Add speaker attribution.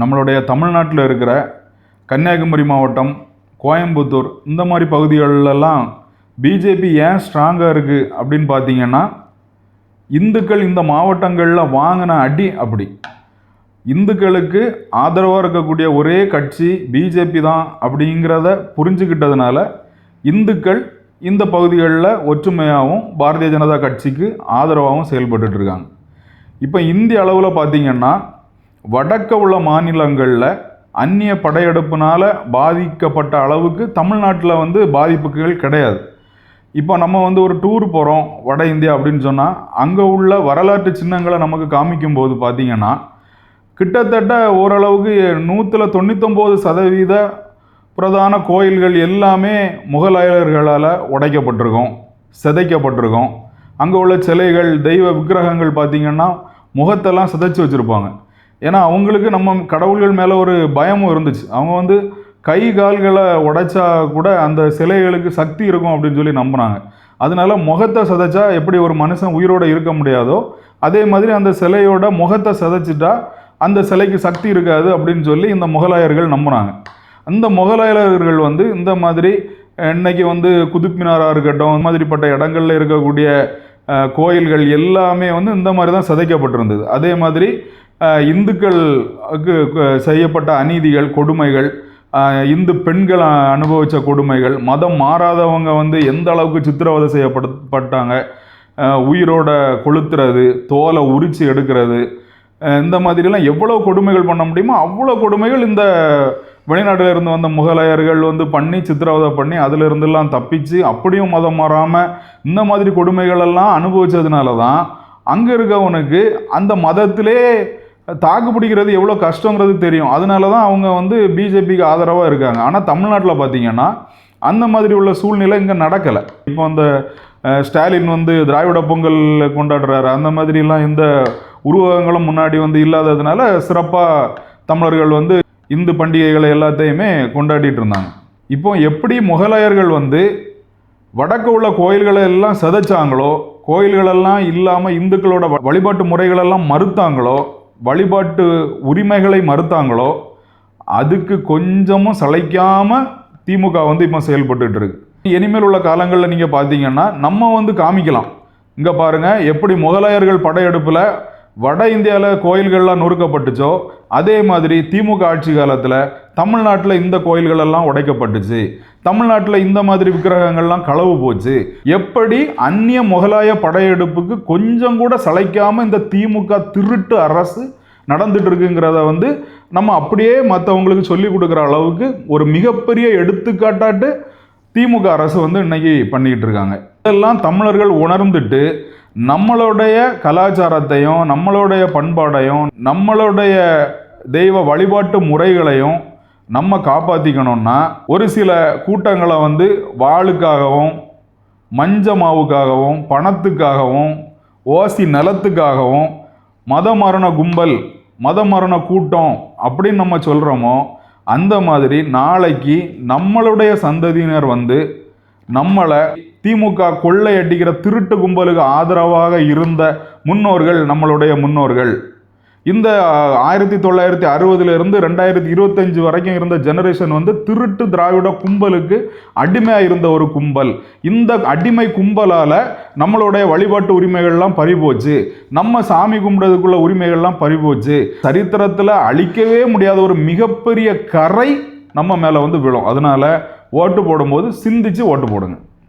Speaker 1: நம்மளுடைய தமிழ்நாட்டில் இருக்கிற கன்னியாகுமரி மாவட்டம், கோயம்புத்தூர் இந்த மாதிரி பகுதிகளெல்லாம் பிஜேபி ஏன் ஸ்ட்ராங்காக இருக்குது அப்படின்னு பார்த்தீங்கன்னா, இந்துக்கள் இந்த மாவட்டங்களில் வாங்கின அடி அப்படி. இந்துக்களுக்கு ஆதரவாக இருக்கக்கூடிய ஒரே கட்சி பிஜேபி தான் அப்படிங்கிறத புரிஞ்சுக்கிட்டதுனால இந்துக்கள் இந்த பகுதிகளில் ஒற்றுமையாகவும் பாரதிய ஜனதா கட்சிக்கு ஆதரவாகவும் செயல்பட்டு இருக்காங்க. இப்போ இந்திய அளவில் பார்த்திங்கன்னா, வடக்க உள்ள மாநிலங்களில் அந்நிய படையெடுப்புனால் பாதிக்கப்பட்ட அளவுக்கு தமிழ்நாட்டில் பாதிப்புகள் கிடையாது. இப்போ நம்ம ஒரு டூர் போகிறோம் வட இந்தியா அப்படின்னு சொன்னால், அங்கே உள்ள வரலாற்று சின்னங்களை நமக்கு காமிக்கும்போது பார்த்திங்கன்னா, கிட்டத்தட்ட ஓரளவுக்கு 199% பிரதான கோயில்கள் எல்லாமே முகலாயர்களால் உடைக்கப்பட்டிருக்கும், சிதைக்கப்பட்டிருக்கும். அங்கே உள்ள சிலைகள், தெய்வ விக்கிரகங்கள் பார்த்திங்கன்னா முகத்தெல்லாம் சிதைச்சி வச்சுருப்பாங்க. ஏன்னா அவங்களுக்கு நம்ம கடவுள்கள் மேலே ஒரு பயமும் இருந்துச்சு. அவங்க கை கால்களை உடைச்சா கூட அந்த சிலைகளுக்கு சக்தி இருக்கும் அப்படின்னு சொல்லி நம்பினாங்க. அதனால முகத்தை சிதைச்சா எப்படி ஒரு மனுஷன் உயிரோடு இருக்க முடியாதோ, அதே மாதிரி அந்த சிலையோட முகத்தை சிதைச்சிட்டா அந்த சிலைக்கு சக்தி இருக்காது அப்படின்னு சொல்லி இந்த முகலாயர்கள் நம்பினாங்க. அந்த முகலாயர்கள் இந்த மாதிரி இன்னைக்கு குதுப் மினாராக இருக்கட்டும், இந்த மாதிரிப்பட்ட இடங்களில் இருக்கக்கூடிய கோயில்கள் எல்லாமே இந்த மாதிரி தான் சிதைக்கப்பட்டிருந்தது. அதே மாதிரி இந்துக்களுக்கு செய்யப்பட்ட அநீதிகள், கொடுமைகள், இந்து பெண்கள் அனுபவித்த கொடுமைகள், மதம் மாறாதவங்க எந்த அளவுக்கு சித்திரவதை செய்யப்பட்டாங்க, உயிரோட கொளுத்துறது, தோலை உரித்து எடுக்கிறது, இந்த மாதிரிலாம் எவ்வளோ கொடுமைகள் பண்ண முடியுமோ அவ்வளோ கொடுமைகள் இந்த வெளிநாட்டில் இருந்து வந்த முகலாயர்கள் பண்ணி சித்திரவதை பண்ணி அதிலிருந்துலாம் தப்பிச்சு அப்படியும் மதம் மாறாமல் இந்த மாதிரி கொடுமைகளெல்லாம் அனுபவித்ததுனால தான் அங்கே இருக்கவனுக்கு அந்த மதத்திலே தாக்கு பிடிக்கிறது எவ்வளோ கஷ்டங்கிறது தெரியும். அதனால தான் அவங்க பிஜேபிக்கு ஆதரவாக இருக்காங்க. ஆனால் தமிழ்நாட்டில் பார்த்திங்கன்னா அந்த மாதிரி உள்ள சூழ்நிலை இங்கே நடக்கலை. இப்போ அந்த ஸ்டாலின் திராவிட பொங்கல் கொண்டாடுறாரு, அந்த மாதிரிலாம் இந்த உருவகங்களும் முன்னாடி இல்லாததுனால சிறப்பாக தமிழர்கள் இந்து பண்டிகைகளை எல்லாத்தையுமே கொண்டாடிட்டு இருந்தாங்க. இப்போ எப்படி முகலாயர்கள் வடக்கு உள்ள கோயில்களை எல்லாம் சிதைச்சாங்களோ, கோயில்களெல்லாம் இல்லாமல் இந்துக்களோட வழிபாட்டு முறைகளெல்லாம் மறுத்தாங்களோ, வழிபாட்டு உரிமைகளை மறுத்தாங்களோ, அதுக்கு கொஞ்சமும் சளைக்காமல் திமுக இப்போ செயல்பட்டு இருக்கு. இனிமேல் உள்ள காலங்களில் நீங்கள் பார்த்தீங்கன்னா நம்ம காமிக்கலாம். இங்கே பாருங்கள், எப்படி முகலாயர்கள் படையெடுப்பில் வட இந்தியாவில் கோயில்கள்லாம் நொறுக்கப்பட்டுச்சோ, அதே மாதிரி திமுக ஆட்சி காலத்தில் தமிழ்நாட்டில் இந்த கோயில்களெல்லாம் உடைக்கப்பட்டுச்சு, தமிழ்நாட்டில் இந்த மாதிரி விக்கிரகங்கள்லாம் களவு போச்சு. எப்படி அந்நிய முகலாய படையெடுப்புக்கு கொஞ்சம் கூட சளைக்காமல் இந்த திமுக திருட்டு அரசு நடந்துட்டு இருக்குங்கிறத நம்ம அப்படியே மற்றவங்களுக்கு சொல்லி கொடுக்குற அளவுக்கு ஒரு மிகப்பெரிய எடுத்துக்காட்டாட்டு திமுக அரசு இன்னைக்கு பண்ணிக்கிட்டு இருக்காங்க. இதெல்லாம் தமிழர்கள் உணர்ந்துட்டு நம்மளுடைய கலாச்சாரத்தையும், நம்மளுடைய பண்பாடையும், நம்மளுடைய தெய்வ வழிபாட்டு முறைகளையும் நம்ம காப்பாற்றிக்கணும்னா ஒரு சில கூட்டங்களை வாளுக்காகவும், மஞ்ச மாவுக்காகவும், பணத்துக்காகவும், ஓசி நிலத்துக்காகவும், மதமரண கும்பல், மதமரண கூட்டம் அப்படின்னு நம்ம சொல்கிறோமோ, அந்த மாதிரி நாளைக்கு நம்மளுடைய சந்ததியினர் நம்மளை திமுக கொள்ளையடிக்கிற திருட்டு கும்பலுக்கு ஆதரவாக இருந்த முன்னோர்கள், நம்மளுடைய முன்னோர்கள், இந்த 1960 2025 வரைக்கும் இருந்த ஜெனரேஷன் திருட்டு திராவிட கும்பலுக்கு அடிமையாக இருந்த ஒரு கும்பல். இந்த அடிமை கும்பலால் நம்மளுடைய வழிபாட்டு உரிமைகள்லாம் பறிபோச்சு, நம்ம சாமி கும்பிடுறதுக்குள்ள உரிமைகள்லாம் பறிபோச்சு. சரித்திரத்தில் அழிக்கவே முடியாத ஒரு மிகப்பெரிய கரை நம்ம மேலே விழும். அதனால ஓட்டு போடும்போது சிந்திச்சு ஓட்டு போடுங்க.